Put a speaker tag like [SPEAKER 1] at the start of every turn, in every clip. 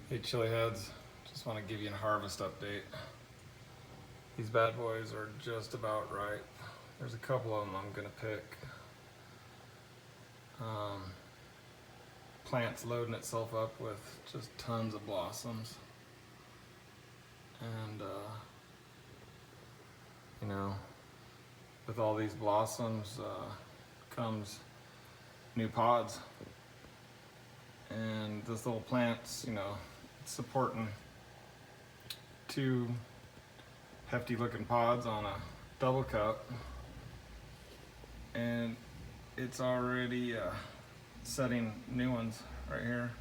[SPEAKER 1] Hey chili heads, just want to give you a harvest update. These bad boys are just about ripe. There's a couple of them I'm gonna pick. Um, Plant's loading itself up with just tons of blossoms. And you know, with all these blossoms comes new pods. And this little plant's, it's supporting two hefty looking pods on a double cup, and it's already setting new ones right here.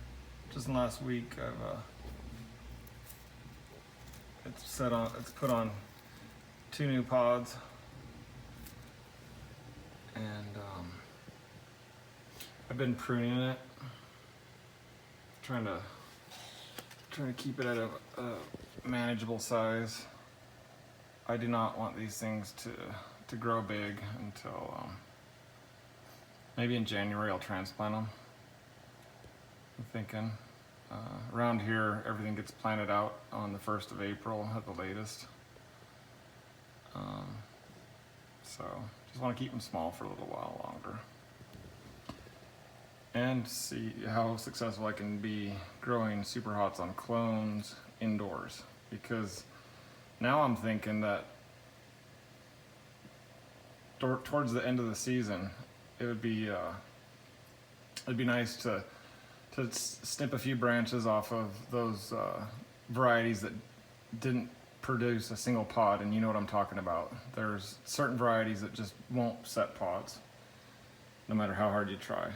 [SPEAKER 1] Just in the last week I've it's put on two new pods, and I've been pruning it, trying to keep it at a manageable size. I do not want these things to grow big until maybe in January I'll transplant them. I'm thinking around here everything gets planted out on the 1st of April at the latest. So just want to keep them small for a little while longer and see how successful I can be growing superhots on clones indoors, because now I'm thinking that towards the end of the season it'd be nice to snip a few branches off of those varieties that didn't produce a single pod. And you know what I'm talking about. There's certain varieties that just won't set pods no matter how hard you try.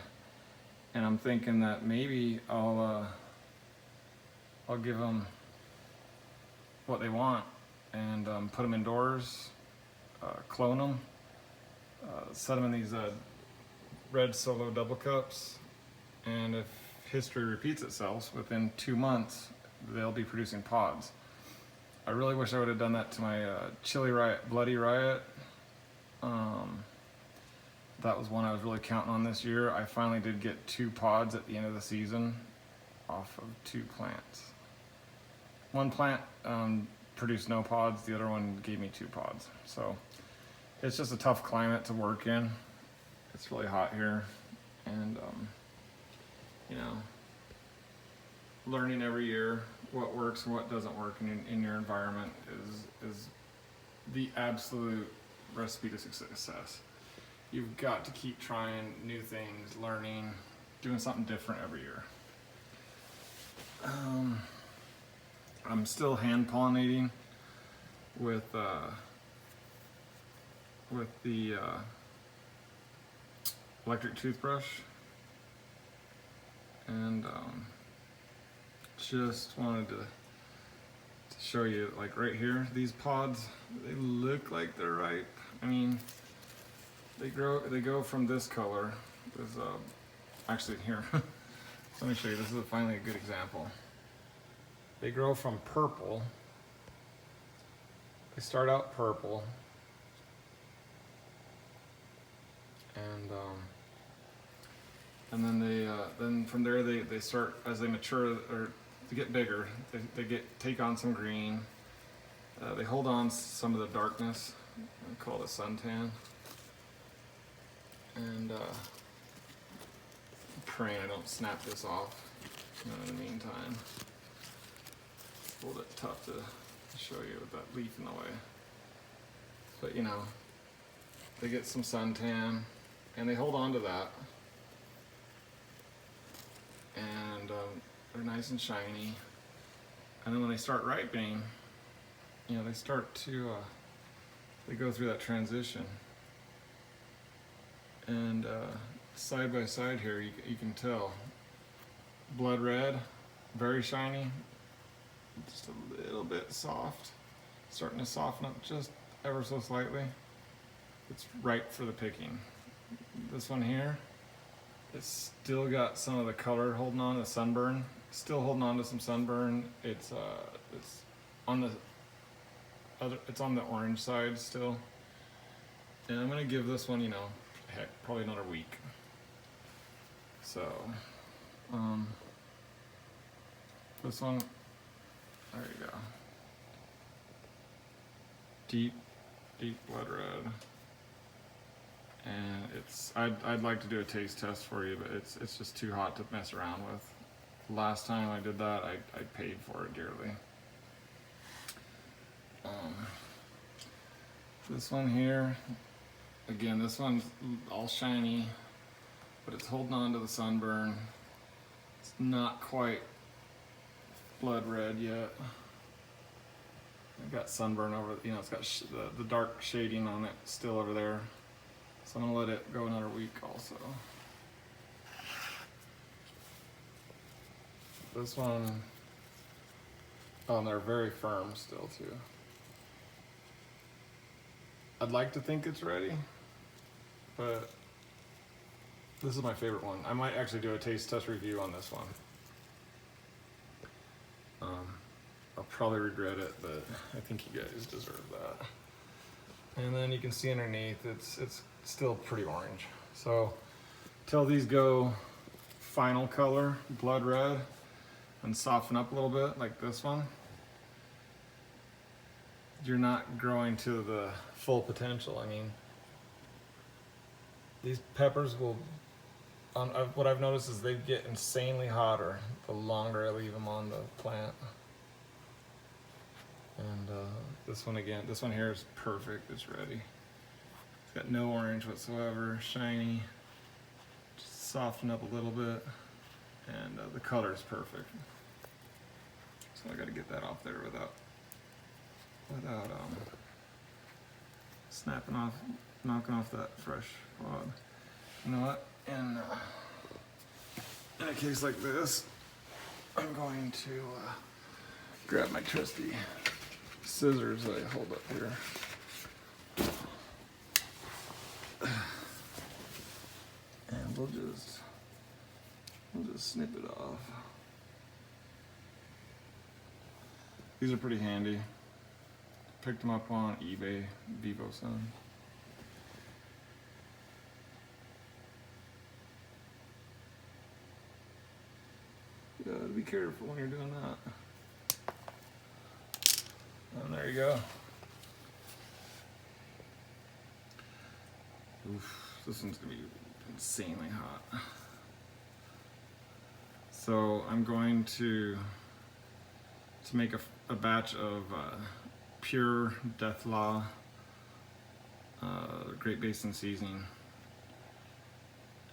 [SPEAKER 1] And I'm thinking that maybe I'll give them what they want and put them indoors, clone them, set them in these red solo double cups, and if history repeats itself, within 2 months they'll be producing pods. I really wish I would have done that to my Chili Riot, Bloody Riot. That was one I was really counting on this year. I finally did get 2 pods at the end of the season off of 2 plants. One plant produced no pods, the other one gave me 2 pods. So it's just a tough climate to work in. It's really hot here, and learning every year what works and what doesn't work in your environment is the absolute recipe to success. You've got to keep trying new things, learning, doing something different every year. I'm still hand pollinating with the electric toothbrush, and just wanted to show you, like right here, these pods, they look like they're ripe. I mean, they go from this color. There's actually here. Let me show you. This is finally a good example. They grow from purple. They start out purple, and then from there they start, as they mature or to get bigger, they take on some green. They hold on some of the darkness. I call it suntan. And praying I don't snap this off in the meantime. It's a little bit tough to show you with that leaf in the way. But they get some suntan and they hold on to that. And they're nice and shiny. And then when they start ripening, they start to, they go through that transition. And side by side here, you can tell blood red, very shiny, just a little bit soft, starting to soften up just ever so slightly. It's ripe for the picking. This one here, it's still got some of the color holding on, the sunburn, still holding on to some sunburn. It's on the orange side still. And I'm gonna give this one, heck, probably another week. So, for This one, there you go. Deep blood red. And I'd like to do a taste test for you, but it's just too hot to mess around with. Last time I did that, I paid for it dearly. This one here, again, this one's all shiny, but it's holding on to the sunburn. It's not quite blood red yet. I've got sunburn over, you know, it's got the dark shading on it still over there. So I'm gonna let it go another week also. This one, oh, and they're very firm still too. I'd like to think it's ready, but this is my favorite one. I might actually do a taste test review on this one. I'll probably regret it, but I think you guys deserve that. And then you can see underneath, it's still pretty orange. So till these go final color, blood red, and soften up a little bit like this one, you're not growing to the full potential. I mean, these peppers will, what I've noticed is they get insanely hotter the longer I leave them on the plant. And this one again, this one here is perfect, it's ready. It's got no orange whatsoever, shiny, just soften up a little bit, and the color is perfect. So I gotta get that off there without snapping off, knocking off that fresh pod. You know what? In a case like this, I'm going to grab my trusty scissors that I hold up here. And we'll just snip it off. These are pretty handy. Picked them up on eBay, VivoSun. You gotta be careful when you're doing that. And there you go. Oof, this one's gonna be insanely hot. So I'm going to make a batch of pure Deathlah Great Basin seasoning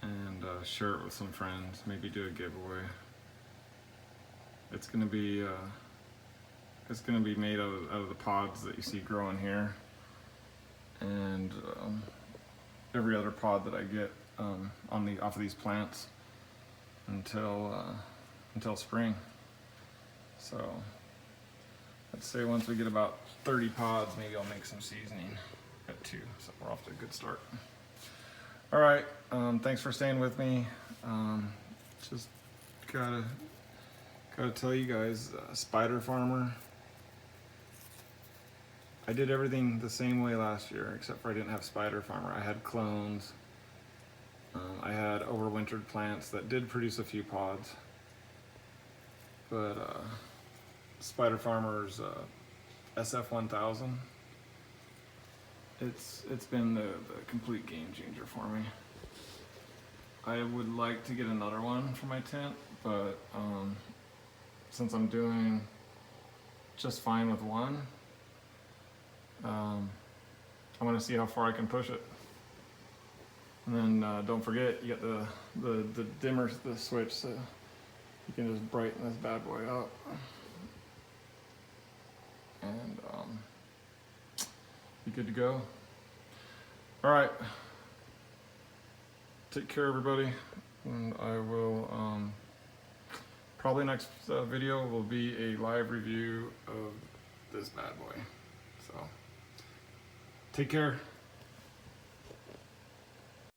[SPEAKER 1] and share it with some friends, maybe do a giveaway. It's gonna be made out of the pods that you see growing here, and every other pod that I get off of these plants until spring. So let's say once we get about 30 pods, maybe I'll make some seasoning. Got 2, so we're off to a good start. All right, thanks for staying with me. Just gotta tell you guys, Spider Farmer, I did everything the same way last year, except for I didn't have Spider Farmer. I had clones. I had overwintered plants that did produce a few pods, but Spider Farmer's SF1000, it's been the complete game changer for me. I would like to get another one for my tent, but since I'm doing just fine with one, I want to see how far I can push it. And then don't forget, you got the dimmer, the switch, so you can just brighten this bad boy up. And be good to go. All right. Take care, everybody. And I will, probably next video will be a live review of this bad boy. So take care.